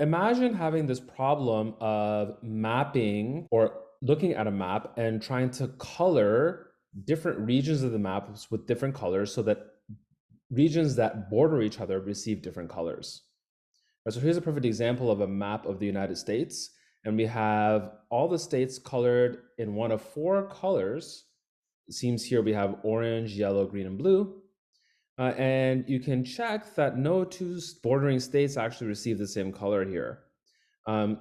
Imagine having this problem of mapping or looking at a map and trying to color different regions of the maps with different colors so that regions that border each other receive different colors. So here's a perfect example of a map of the United States. And we have all the states colored in one of four colors. It seems here we have orange, yellow, green, and blue. And you can check that no two bordering states actually receive the same color here.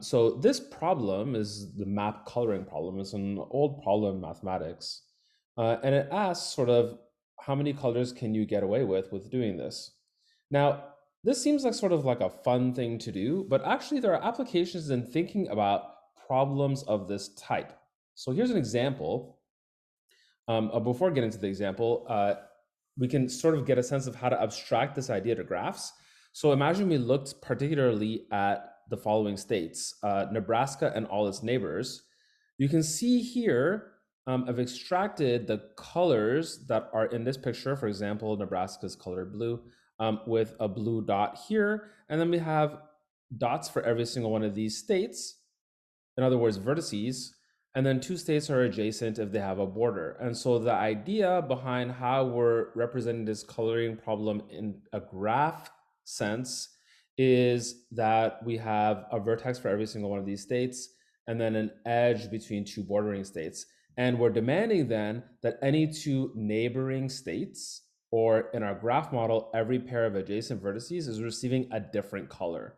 So this problem is the map coloring problem. It's an old problem in mathematics. And it asks sort of how many colors can you get away with doing this? Now, this seems like sort of like a fun thing to do, but actually there are applications in thinking about problems of this type. So here's an example. Before getting to the example, we can sort of get a sense of how to abstract this idea to graphs. So imagine we looked particularly at the following states, Nebraska and all its neighbors. You can see here, I've extracted the colors that are in this picture. For example, Nebraska is colored blue with a blue dot here. And then we have dots for every single one of these states. In other words, vertices. And then two states are adjacent if they have a border. And so the idea behind how we're representing this coloring problem in a graph sense is that we have a vertex for every single one of these states and then an edge between two bordering states. And we're demanding then that any two neighboring states, or in our graph model, every pair of adjacent vertices is receiving a different color.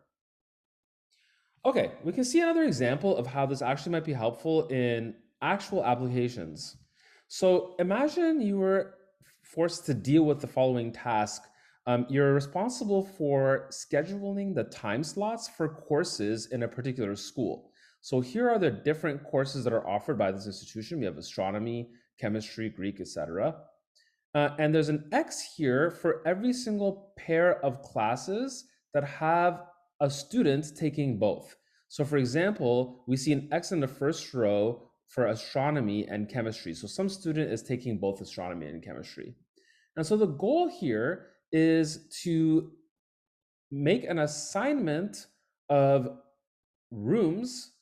Okay, we can see another example of how this actually might be helpful in actual applications. So imagine you were forced to deal with the following task. You're responsible for scheduling the time slots for courses in a particular school. So here are the different courses that are offered by this institution. We have astronomy, chemistry, Greek, etc. And there's an X here for every single pair of classes that have a student taking both. So for example, we see an X in the first row for astronomy and chemistry. So some student is taking both astronomy and chemistry. And so the goal here is to make an assignment of rooms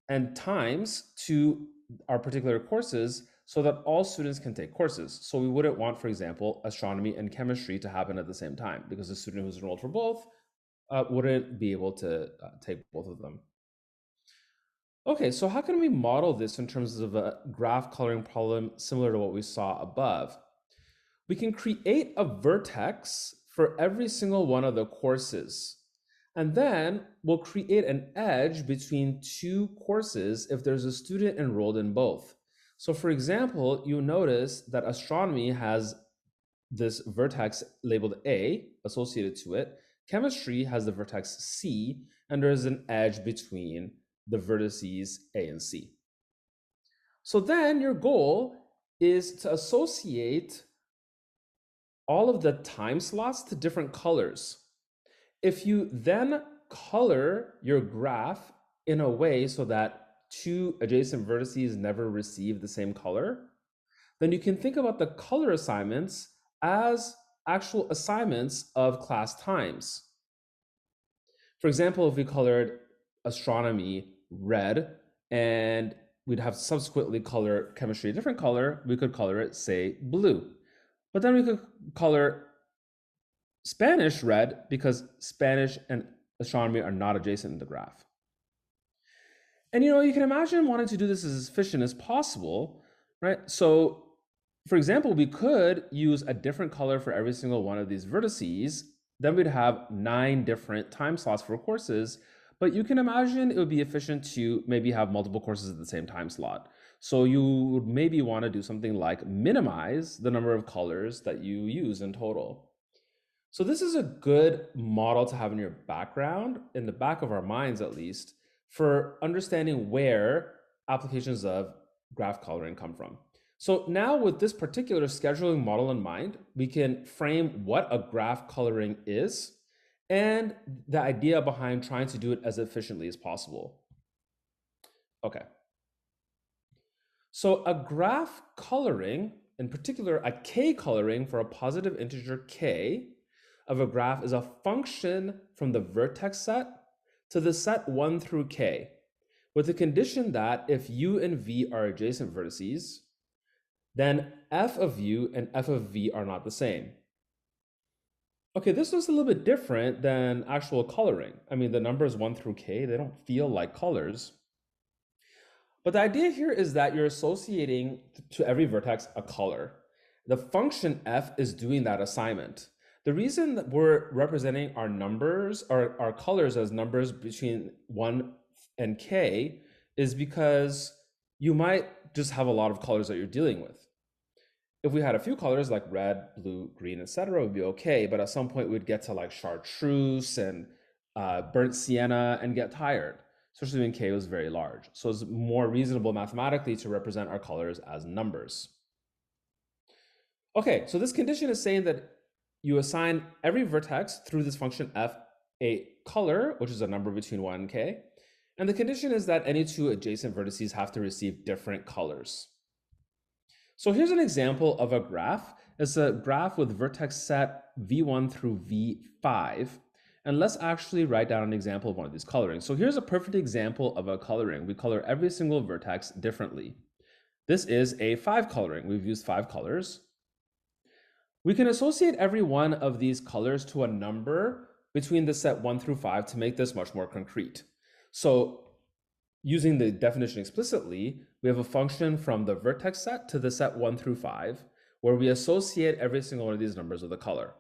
and times to our particular courses so that all students can take courses. So we wouldn't want, for example, astronomy and chemistry to happen at the same time because the student who's enrolled for both wouldn't be able to take both of them. Okay, so how can we model this in terms of a graph coloring problem similar to what we saw above? We can create a vertex for every single one of the courses. And then we'll create an edge between two courses if there's a student enrolled in both. So for example, you notice that astronomy has this vertex labeled A associated to it. Chemistry has the vertex C, and there's an edge between the vertices A and C. So then your goal is to associate all of the time slots to different colors. If you then color your graph in a way so that two adjacent vertices never receive the same color, then you can think about the color assignments as actual assignments of class times. For example, if we colored astronomy red and we'd have subsequently color chemistry a different color, we could color it, say, blue. But then we could color Spanish red because Spanish and astronomy are not adjacent in the graph. And you can imagine wanting to do this as efficient as possible, right? So for example, we could use a different color for every single one of these vertices. Then we'd have 9 different time slots for courses. But you can imagine it would be efficient to maybe have multiple courses at the same time slot. So you would maybe want to do something like minimize the number of colors that you use in total. So this is a good model to have in your background, in the back of our minds at least, for understanding where applications of graph coloring come from. So now with this particular scheduling model in mind, we can frame what a graph coloring is and the idea behind trying to do it as efficiently as possible. Okay. So a graph coloring, in particular a k coloring for a positive integer k of a graph, is a function from the vertex set to the set 1 through k, with the condition that if u and v are adjacent vertices, then f of u and f of v are not the same. Okay, this is a little bit different than actual coloring. I mean, the numbers 1 through k, they don't feel like colors. But the idea here is that you're associating to every vertex a color. The function f is doing that assignment. The reason that we're representing our numbers, our colors as numbers between 1 and k is because you might just have a lot of colors that you're dealing with. If we had a few colors like red, blue, green, etc., it would be okay. But at some point, we'd get to like chartreuse and burnt sienna and get tired, especially when k was very large. So it's more reasonable mathematically to represent our colors as numbers. Okay, so this condition is saying that you assign every vertex through this function f a color, which is a number between 1 and k. And the condition is that any two adjacent vertices have to receive different colors. So here's an example of a graph. It's a graph with vertex set v1 through v5. And let's actually write down an example of one of these colorings. So here's a perfect example of a coloring. We color every single vertex differently. This is a 5 coloring. We've used 5 colors. We can associate every one of these colors to a number between the set 1 through 5 to make this much more concrete. So using the definition explicitly, we have a function from the vertex set to the set 1 through 5, where we associate every single one of these numbers with a color.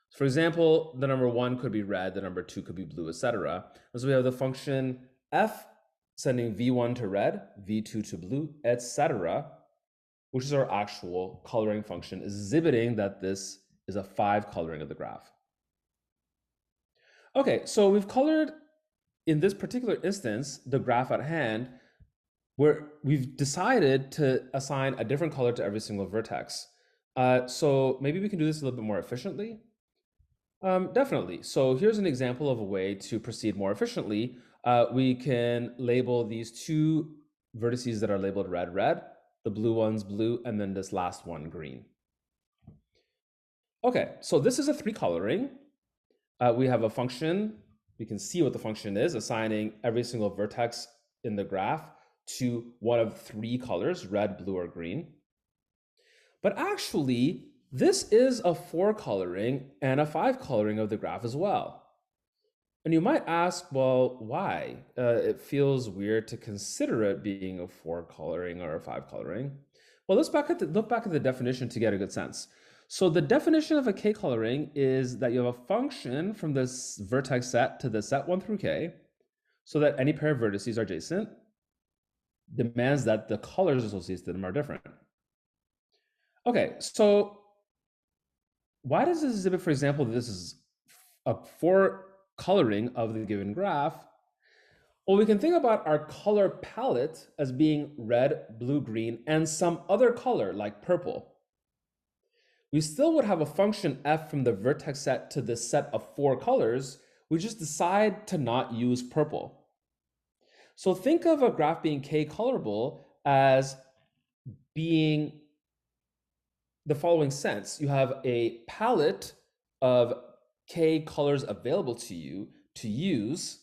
So for example, the number 1 could be red, the number 2 could be blue, etc. And so we have the function f sending v1 to red, v2 to blue, etc., which is our actual coloring function, exhibiting that this is a 5 coloring of the graph. Okay, so we've colored, in this particular instance, the graph at hand, where we've decided to assign a different color to every single vertex. So maybe we can do this a little bit more efficiently. Definitely. So here's an example of a way to proceed more efficiently. We can label these two vertices that are labeled red, red, the blue ones blue, and then this last one green. Okay, so this is a 3 coloring. We have a function. We can see what the function is, assigning every single vertex in the graph to one of 3 colors, red, blue, or green. But actually, this is a 4 coloring and a 5 coloring of the graph as well. And you might ask, well, why? It feels weird to consider it being a 4 coloring or a 5 coloring. Well, let's look back at the definition to get a good sense. So the definition of a k coloring is that you have a function from this vertex set to the set 1 through k, so that any pair of vertices are adjacent, demands that the colors associated to them are different. Okay, so why does this exhibit, for example, that this is a 4 coloring of the given graph? Well, we can think about our color palette as being red, blue, green, and some other color like purple. We still would have a function f from the vertex set to this set of 4 colors. We just decide to not use purple. So think of a graph being k colorable as being the following sense. You have a palette of k colors available to you to use,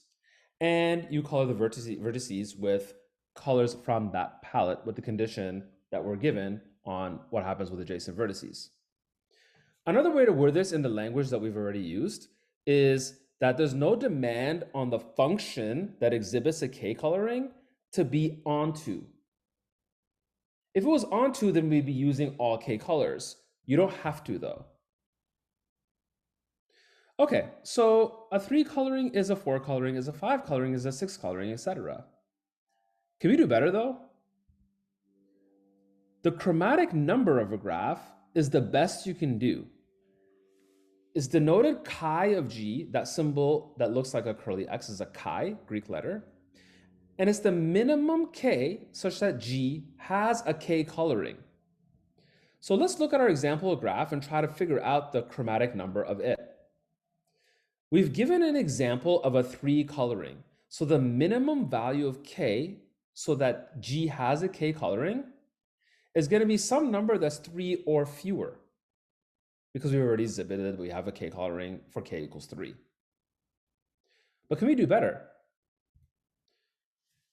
and you color the vertices with colors from that palette with the condition that we're given on what happens with adjacent vertices. Another way to word this in the language that we've already used is that there's no demand on the function that exhibits a k coloring to be onto. If it was onto, then we'd be using all k colors. You don't have to, though. Okay, so a 3 coloring is a 4 coloring, is a 5 coloring, is a 6 coloring, etc. Can we do better, though? The chromatic number of a graph is the best you can do. It's denoted chi of g. That symbol that looks like a curly x is a chi, Greek letter. And it's the minimum k such that g has a k coloring. So let's look at our example graph and try to figure out the chromatic number of it. We've given an example of a 3 coloring. So the minimum value of k, so that g has a k coloring, is going to be some number that's 3 or fewer. Because we already exhibited we have a k coloring for k equals 3. But can we do better?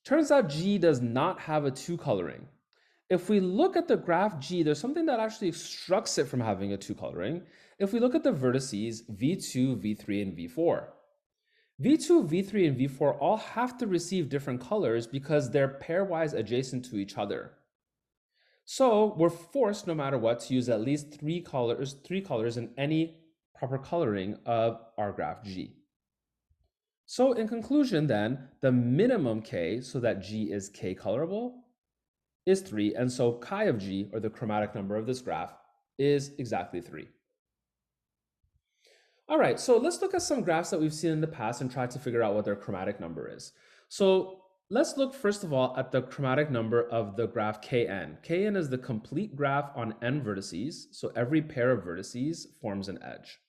Turns out G does not have a 2 coloring. If we look at the graph G, there's something that actually obstructs it from having a 2 coloring. If we look at the vertices V2, V3, and V4, V2, V3, and V4 all have to receive different colors because they're pairwise adjacent to each other. So we're forced, no matter what, to use at least three colors in any proper coloring of our graph G. So in conclusion then, the minimum K, so that G is K colorable, is 3, and so chi of G, or the chromatic number of this graph, is exactly 3. All right, so let's look at some graphs that we've seen in the past and try to figure out what their chromatic number is. So let's look first of all at the chromatic number of the graph Kn. Kn is the complete graph on n vertices, so every pair of vertices forms an edge.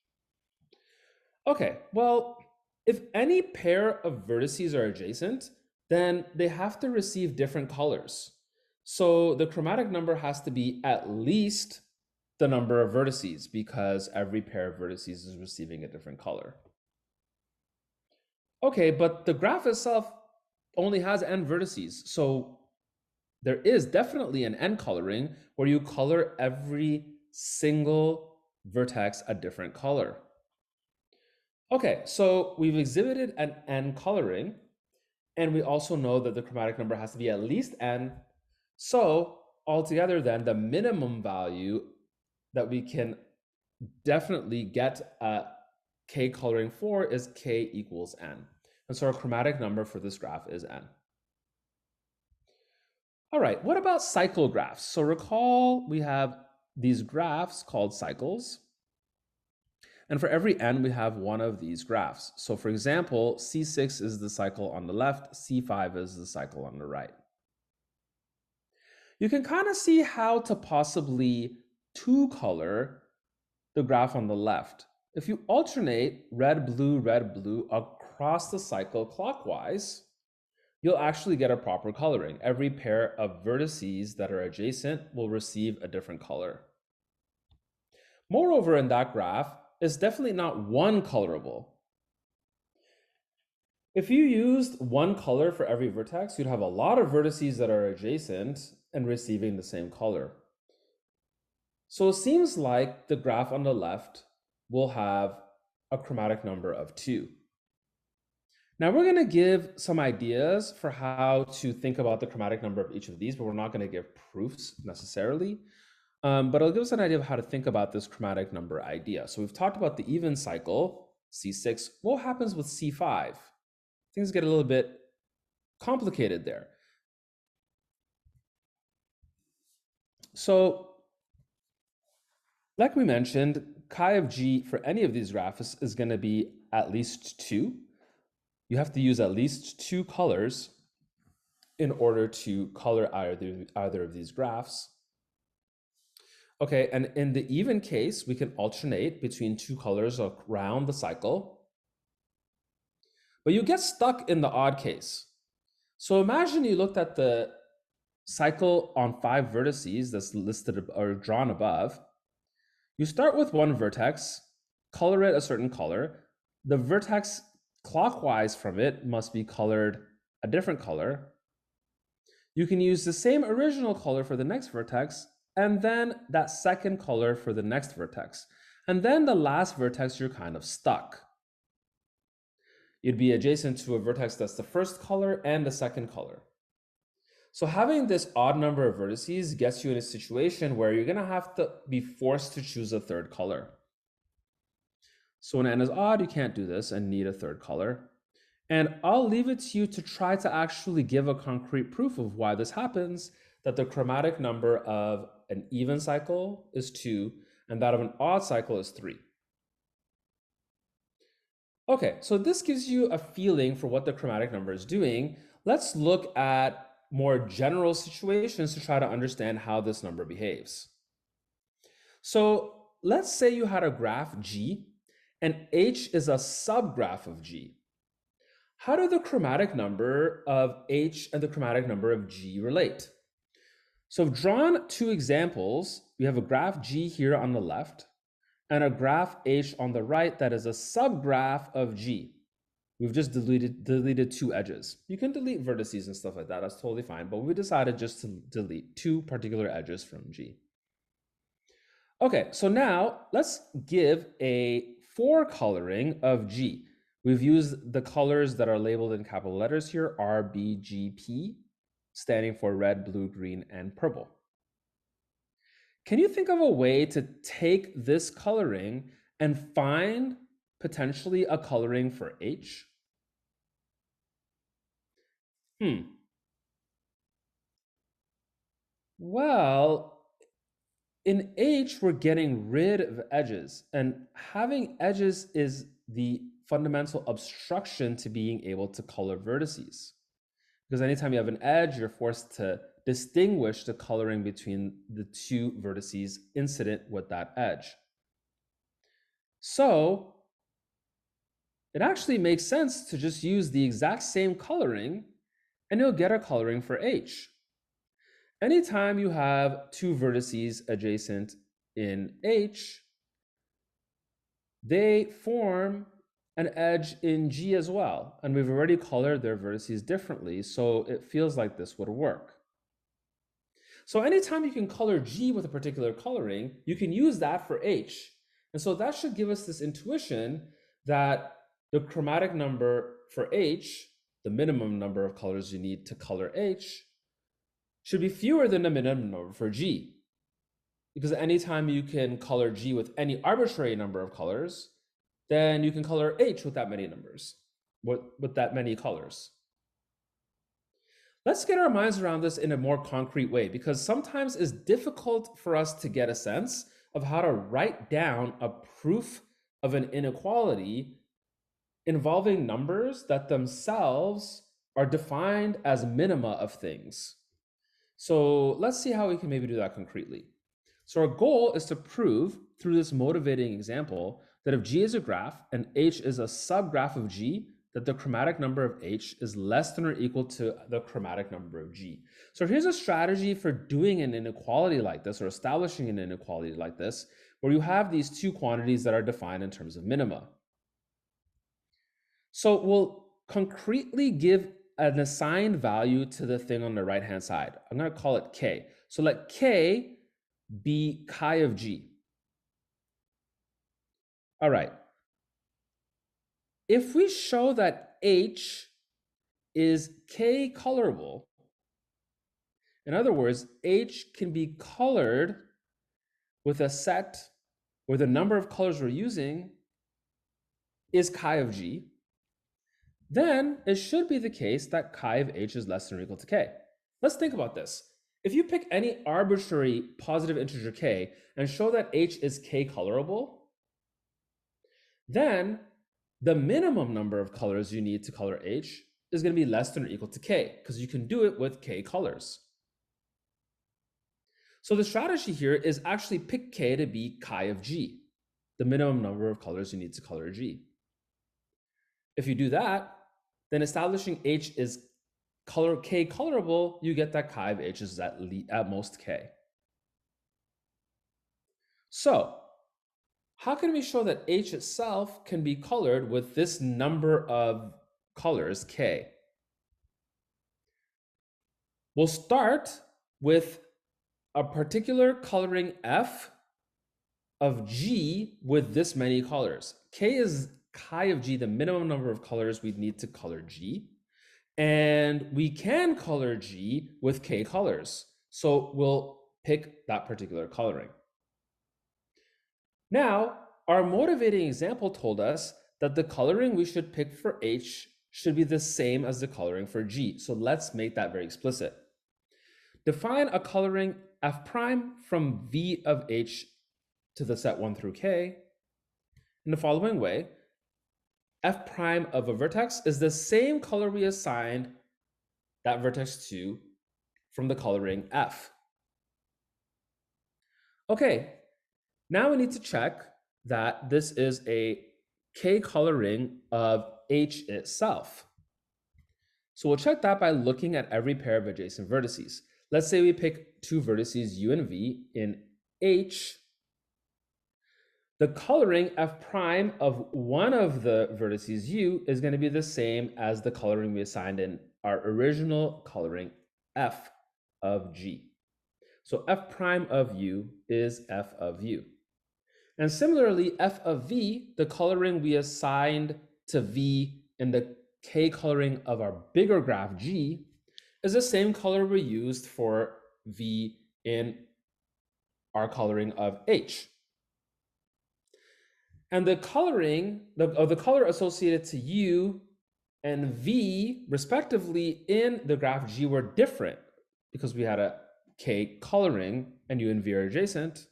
Okay, well, if any pair of vertices are adjacent, then they have to receive different colors. So the chromatic number has to be at least the number of vertices because every pair of vertices is receiving a different color. Okay, but the graph itself only has n vertices. So there is definitely an n coloring where you color every single vertex a different color. Okay, so we've exhibited an n coloring, and we also know that the chromatic number has to be at least n. So altogether then, the minimum value that we can definitely get K coloring for is K equals n. And so our chromatic number for this graph is n. All right, what about cycle graphs? So recall we have these graphs called cycles. And for every n, we have one of these graphs. So for example, C6 is the cycle on the left, C5 is the cycle on the right. You can kind of see how to possibly two-color the graph on the left. If you alternate red, blue across the cycle clockwise, you'll actually get a proper coloring. Every pair of vertices that are adjacent will receive a different color. Moreover, in that graph, it's definitely not one colorable. If you used one color for every vertex, you'd have a lot of vertices that are adjacent and receiving the same color. So it seems like the graph on the left will have a chromatic number of 2. Now we're going to give some ideas for how to think about the chromatic number of each of these, but we're not going to give proofs necessarily. But it'll give us an idea of how to think about this chromatic number idea. So we've talked about the even cycle, C6. What happens with C5? Things get a little bit complicated there. So like we mentioned, chi of G for any of these graphs is going to be at least 2. You have to use at least 2 colors in order to color either of these graphs. Okay, and in the even case, we can alternate between 2 colors around the cycle. But you get stuck in the odd case. So imagine you looked at the cycle on 5 vertices that's listed or drawn above. You start with one vertex, color it a certain color. The vertex clockwise from it must be colored a different color. You can use the same original color for the next vertex, and then that second color for the next vertex. And then the last vertex, you're kind of stuck. You'd be adjacent to a vertex that's the first color and the second color. So having this odd number of vertices gets you in a situation where you're going to have to be forced to choose a third color. So when n is odd, you can't do this and need a third color. And I'll leave it to you to try to actually give a concrete proof of why this happens, that the chromatic number of an even cycle is 2, and that of an odd cycle is 3. Okay, so this gives you a feeling for what the chromatic number is doing. Let's look at more general situations to try to understand how this number behaves. So let's say you had a graph G, and H is a subgraph of G. How do the chromatic number of H and the chromatic number of G relate? So I've drawn 2 examples. We have a graph G here on the left and a graph H on the right that is a subgraph of G. We've just deleted two edges. You can delete vertices and stuff like that. That's totally fine. But we decided just to delete two particular edges from G. Okay, so now let's give a four-coloring of G. We've used the colors that are labeled in capital letters here, R, B, G, P, standing for red, blue, green, and purple. Can you think of a way to take this coloring and find potentially a coloring for H? Well, in H, we're getting rid of edges, and having edges is the fundamental obstruction to being able to color vertices. Because anytime you have an edge, you're forced to distinguish the coloring between the two vertices incident with that edge. So it actually makes sense to just use the exact same coloring and you'll get a coloring for H. Anytime you have two vertices adjacent in H, they form an edge in G as well. And we've already colored their vertices differently, so it feels like this would work. So anytime you can color G with a particular coloring, you can use that for H. And so that should give us this intuition that the chromatic number for H, the minimum number of colors you need to color H, should be fewer than the minimum number for G. Because anytime you can color G with any arbitrary number of colors, then you can color H with that many numbers, with that many colors. Let's get our minds around this in a more concrete way, because sometimes it's difficult for us to get a sense of how to write down a proof of an inequality involving numbers that themselves are defined as minima of things. So let's see how we can maybe do that concretely. So our goal is to prove through this motivating example that if G is a graph and H is a subgraph of G, that the chromatic number of H is less than or equal to the chromatic number of G. So here's a strategy for doing an inequality like this, or establishing an inequality like this, where you have these two quantities that are defined in terms of minima. So we'll concretely give an assigned value to the thing on the right-hand side. I'm going to call it K. So let K be chi of G. All right. If we show that H is K colorable, in other words, H can be colored with a set where the number of colors we're using is chi of G, then it should be the case that chi of H is less than or equal to K. Let's think about this. If you pick any arbitrary positive integer K and show that H is K colorable, then the minimum number of colors you need to color H is going to be less than or equal to K, because you can do it with K colors. So the strategy here is actually pick K to be chi of G, the minimum number of colors you need to color G. If you do that, then establishing H is K colorable, you get that chi of H is at most K. So how can we show that H itself can be colored with this number of colors, K? We'll start with a particular coloring F of G with this many colors. K is chi of G, the minimum number of colors we need to color G. And we can color G with K colors. So we'll pick that particular coloring. Now, our motivating example told us that the coloring we should pick for H should be the same as the coloring for G. So let's make that very explicit. Define a coloring F prime from V of H to the set 1 through K in the following way. F prime of a vertex is the same color we assigned that vertex to from the coloring F. Okay, now we need to check that this is a K coloring of H itself. So we'll check that by looking at every pair of adjacent vertices. Let's say we pick two vertices U and V in H. the coloring f prime of one of the vertices u is going to be the same as the coloring we assigned in our original coloring f of g. So f prime of u is f of u. And similarly, f of v, the coloring we assigned to v in the k coloring of our bigger graph g, is the same color we used for v in our coloring of h. And the coloring, the color associated to u and v, respectively, in the graph G were different because we had a k coloring and u and v are adjacent.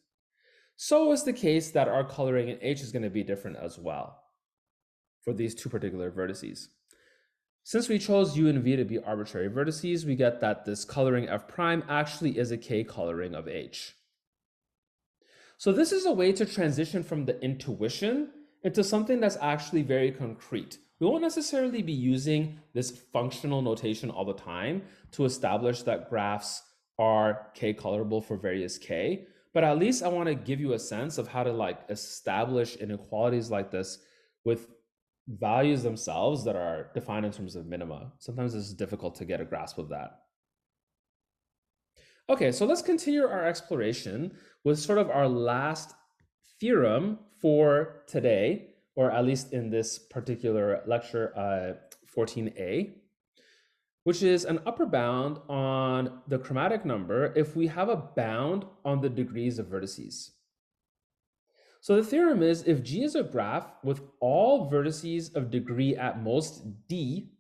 So is the case that our coloring in H is going to be different as well for these two particular vertices. Since we chose u and v to be arbitrary vertices, we get that this coloring f prime actually is a k coloring of H. So this is a way to transition from the intuition into something that's actually very concrete. We won't necessarily be using this functional notation all the time to establish that graphs are k colorable for various k, but at least I want to give you a sense of how to establish inequalities like this with values themselves that are defined in terms of minima. Sometimes it's difficult to get a grasp of that. Okay, so let's continue our exploration with sort of our last theorem for today, or at least in this particular lecture 14a, which is an upper bound on the chromatic number if we have a bound on the degrees of vertices. So the theorem is if G is a graph with all vertices of degree at most d,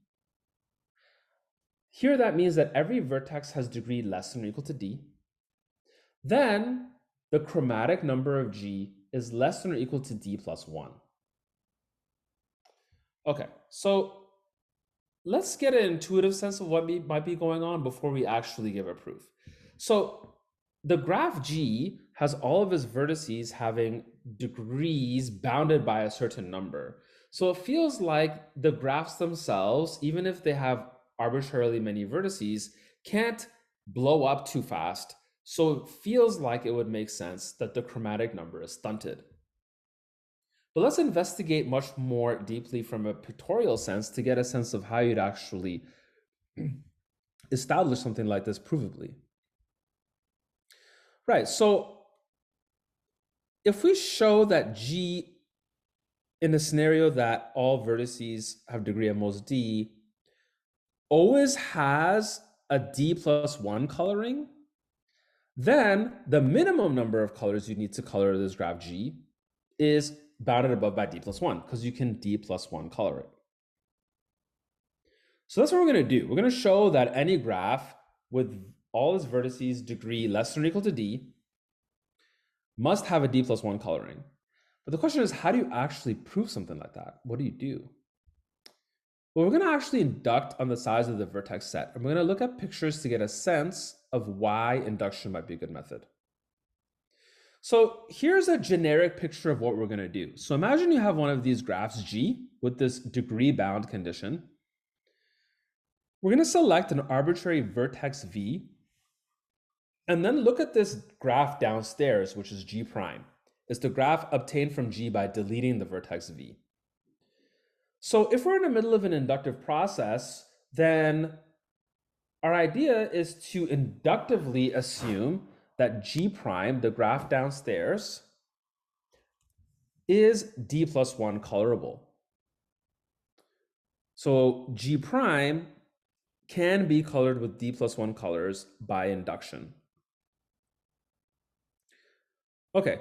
here that means that every vertex has degree less than or equal to d, then the chromatic number of G is less than or equal to d plus 1. Okay, so let's get an intuitive sense of what might be going on before we actually give a proof. So the graph G has all of its vertices having degrees bounded by a certain number. So it feels like the graphs themselves, even if they have arbitrarily many vertices, can't blow up too fast. So it feels like it would make sense that the chromatic number is stunted. But let's investigate much more deeply from a pictorial sense to get a sense of how you'd actually establish something like this provably. Right, so if we show that G in a scenario that all vertices have degree at most d always has a d plus 1 coloring, then the minimum number of colors you need to color this graph G is bounded above by d plus 1, because you can d plus 1 color it. So that's what we're going to do. We're going to show that any graph with all its vertices degree less than or equal to d must have a d plus 1 coloring. But the question is, how do you actually prove something like that? What do you do? Well, we're going to actually induct on the size of the vertex set, and we're going to look at pictures to get a sense of why induction might be a good method. So here's a generic picture of what we're going to do. So imagine you have one of these graphs G with this degree bound condition. We're going to select an arbitrary vertex V, and then look at this graph downstairs, which is G prime. It's the graph obtained from G by deleting the vertex V. So if we're in the middle of an inductive process, then our idea is to inductively assume that G prime, the graph downstairs, is d plus 1 colorable. So G prime can be colored with d plus 1 colors by induction. Okay,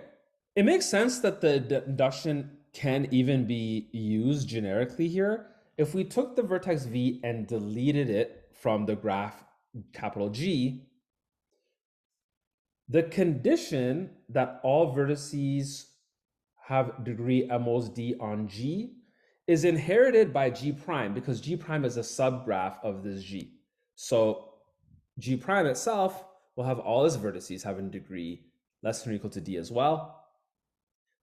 it makes sense that the induction can even be used generically here. If we took the vertex V and deleted it from the graph capital G, the condition that all vertices have degree at most d on G is inherited by G prime, because G prime is a subgraph of this G. So G prime itself will have all its vertices having degree less than or equal to d as well.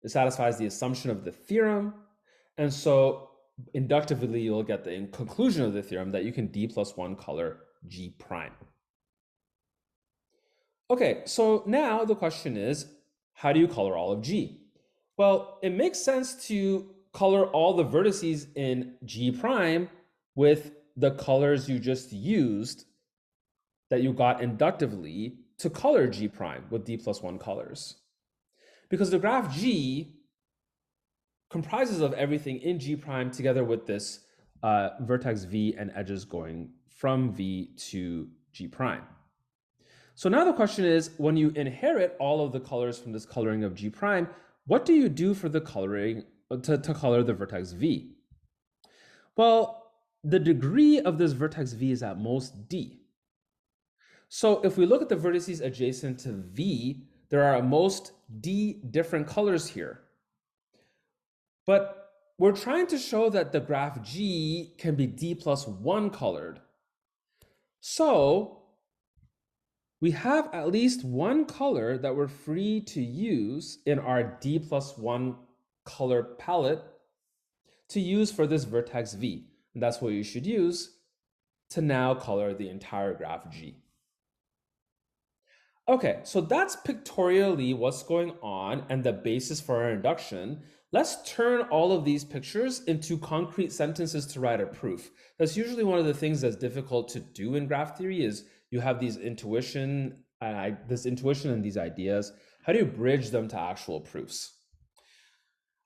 It satisfies the assumption of the theorem. And so inductively, you'll get the conclusion of the theorem that you can d plus 1 color G prime. Okay, so now the question is, how do you color all of G? Well, it makes sense to color all the vertices in G prime with the colors you just used that you got inductively to color G prime with D+1 colors. Because the graph G comprises of everything in G prime together with this vertex V and edges going from V to G prime. So now the question is, when you inherit all of the colors from this coloring of G prime, what do you do for the coloring to color the vertex V? Well, the degree of this vertex V is at most D. So if we look at the vertices adjacent to V, there are at most D different colors here. But we're trying to show that the graph G can be D+1 colored. So we have at least one color that we're free to use in our D+1 color palette to use for this vertex V. And that's what you should use to now color the entire graph G. Okay, so that's pictorially what's going on and the basis for our induction. Let's turn all of these pictures into concrete sentences to write a proof. That's usually one of the things that's difficult to do in graph theory is you have this intuition and these ideas. How do you bridge them to actual proofs?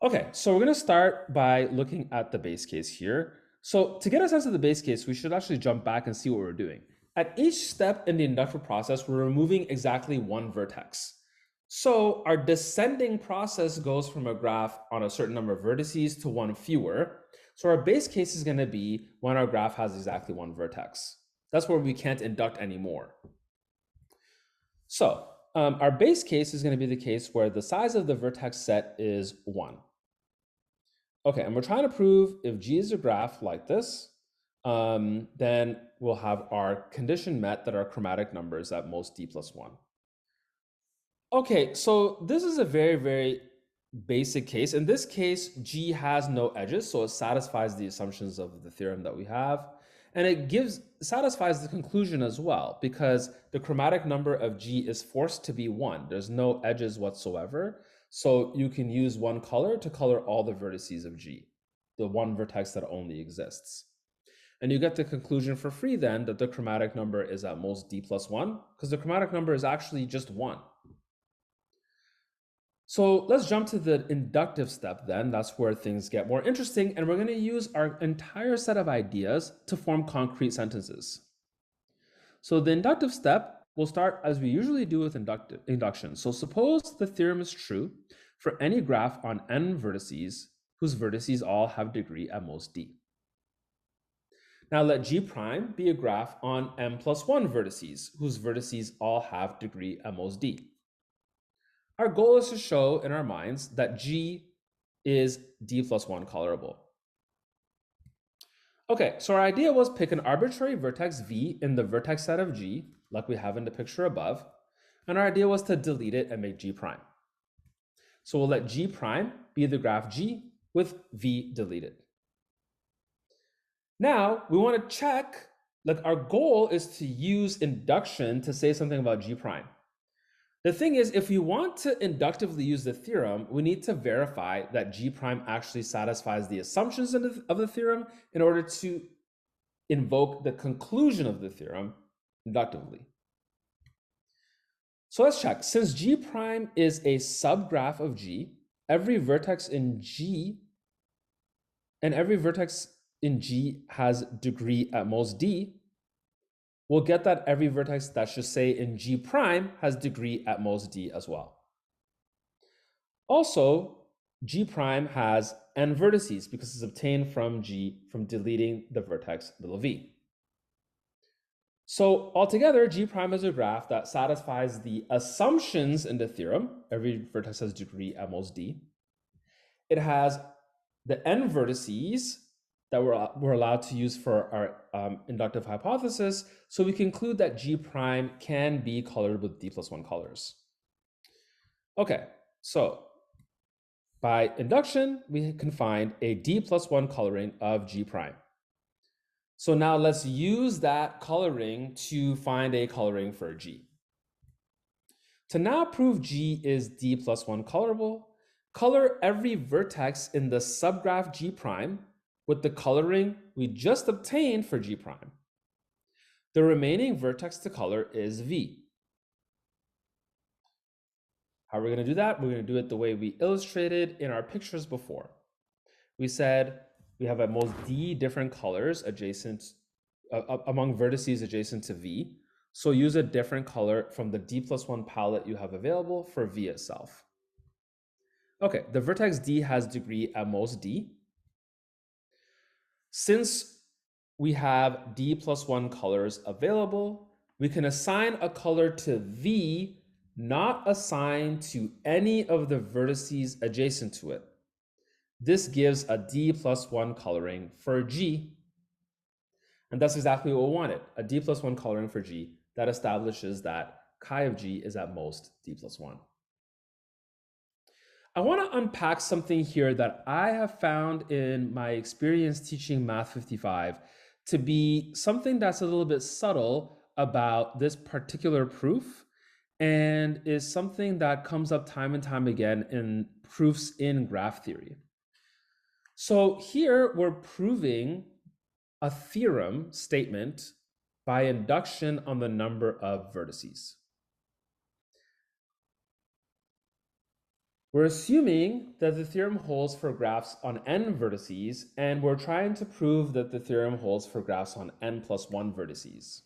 Okay, so we're going to start by looking at the base case here. So to get a sense of the base case, we should actually jump back and see what we're doing. At each step in the inductive process, we're removing exactly one vertex. So our descending process goes from a graph on a certain number of vertices to one fewer. So our base case is going to be when our graph has exactly one vertex. That's where we can't induct anymore. So our base case is going to be the case where the size of the vertex set is 1. Okay, and we're trying to prove if G is a graph like this, then we'll have our condition met that our chromatic number is at most D+1. Okay, so this is a very, very basic case. In this case, G has no edges, so it satisfies the assumptions of the theorem that we have. And it satisfies the conclusion as well, because the chromatic number of G is forced to be 1. There's no edges whatsoever. So you can use one color to color all the vertices of G, the one vertex that only exists. And you get the conclusion for free then that the chromatic number is at most D+1, because the chromatic number is actually just 1. So let's jump to the inductive step then. That's where things get more interesting. And we're going to use our entire set of ideas to form concrete sentences. So the inductive step will start as we usually do with induction. So suppose the theorem is true for any graph on n vertices whose vertices all have degree at most d. Now let G prime be a graph on m+1 vertices whose vertices all have degree at most d. Our goal is to show in our minds that G is D+1 colorable. Okay, so our idea was pick an arbitrary vertex V in the vertex set of G, like we have in the picture above, and our idea was to delete it and make G prime. So we'll let G prime be the graph G with V deleted. Now we want to check, like our goal is to use induction to say something about G prime. The thing is, if we want to inductively use the theorem, we need to verify that G prime actually satisfies the assumptions of the theorem in order to invoke the conclusion of the theorem inductively. So let's check. Since G prime is a subgraph of G, every vertex in G and every vertex in G has degree at most D, we'll get that every vertex that should say in G prime has degree at most D as well. Also, G prime has n vertices because it's obtained from G from deleting the vertex little v. So altogether, G prime is a graph that satisfies the assumptions in the theorem. Every vertex has degree at most D. It has the n vertices that we're allowed to use for our inductive hypothesis. So we conclude that G prime can be colored with D+1 colors. Okay, so by induction, we can find a D+1 coloring of G prime. So now let's use that coloring to find a coloring for G. To now prove G is D+1 colorable, Color every vertex in the subgraph G prime with the coloring we just obtained for G prime. The remaining vertex to color is V. How are we going to do that? We're going to do it the way we illustrated in our pictures before. We said we have at most D different colors adjacent among vertices adjacent to V. So use a different color from the D+1 palette you have available for V itself. Okay, the vertex D has degree at most D. Since we have D+1 colors available, we can assign a color to V not assigned to any of the vertices adjacent to it. This gives a D+1 coloring for G. And that's exactly what we wanted, a D+1 coloring for G that establishes that chi of G is at most D+1. I want to unpack something here that I have found in my experience teaching Math 55 to be something that's a little bit subtle about this particular proof and is something that comes up time and time again in proofs in graph theory. So here we're proving a theorem statement by induction on the number of vertices. We're assuming that the theorem holds for graphs on n vertices, and we're trying to prove that the theorem holds for graphs on n+1 vertices.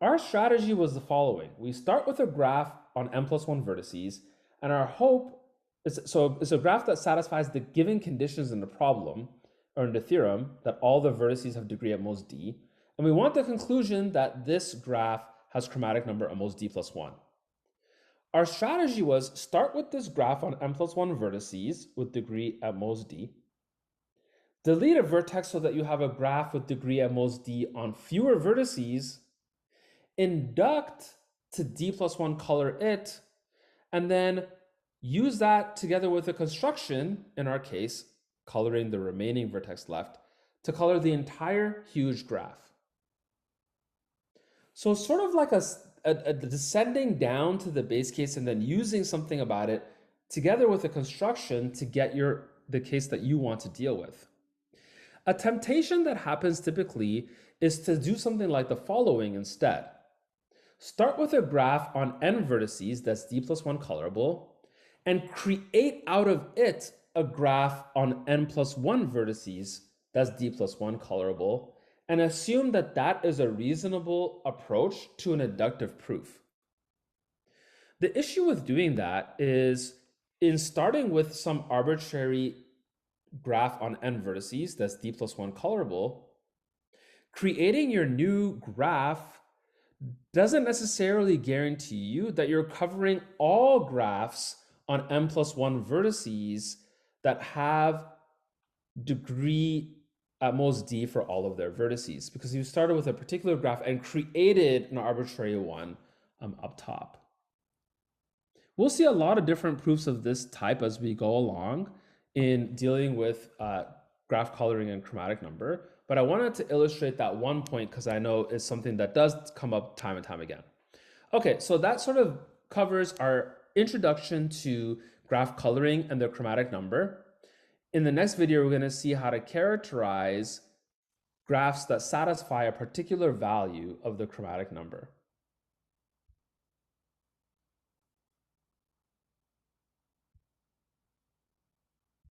Our strategy was the following. We start with a graph on n+1 vertices, and our hope is, so it's a graph that satisfies the given conditions in the problem, or in the theorem, that all the vertices have degree at most D, and we want the conclusion that this graph has chromatic number at most D+1. Our strategy was start with this graph on n+1 vertices with degree at most D, delete a vertex so that you have a graph with degree at most D on fewer vertices, induct to D+1 color it, and then use that together with a construction, in our case, coloring the remaining vertex left, to color the entire huge graph. So sort of like a descending down to the base case and then using something about it together with a construction to get the case that you want to deal with. A temptation that happens typically is to do something like the following instead. Start with a graph on n vertices that's D+1 colorable and create out of it a graph on n+1 vertices that's D+1 colorable, and assume that that is a reasonable approach to an inductive proof. The issue with doing that is in starting with some arbitrary graph on n vertices that's D+1 colorable, creating your new graph doesn't necessarily guarantee you that you're covering all graphs on n+1 vertices that have degree at most D for all of their vertices, because you started with a particular graph and created an arbitrary one up top. We'll see a lot of different proofs of this type as we go along in dealing with graph coloring and chromatic number, but I wanted to illustrate that one point because I know it's something that does come up time and time again. Okay, so that sort of covers our introduction to graph coloring and the chromatic number. In the next video, we're going to see how to characterize graphs that satisfy a particular value of the chromatic number.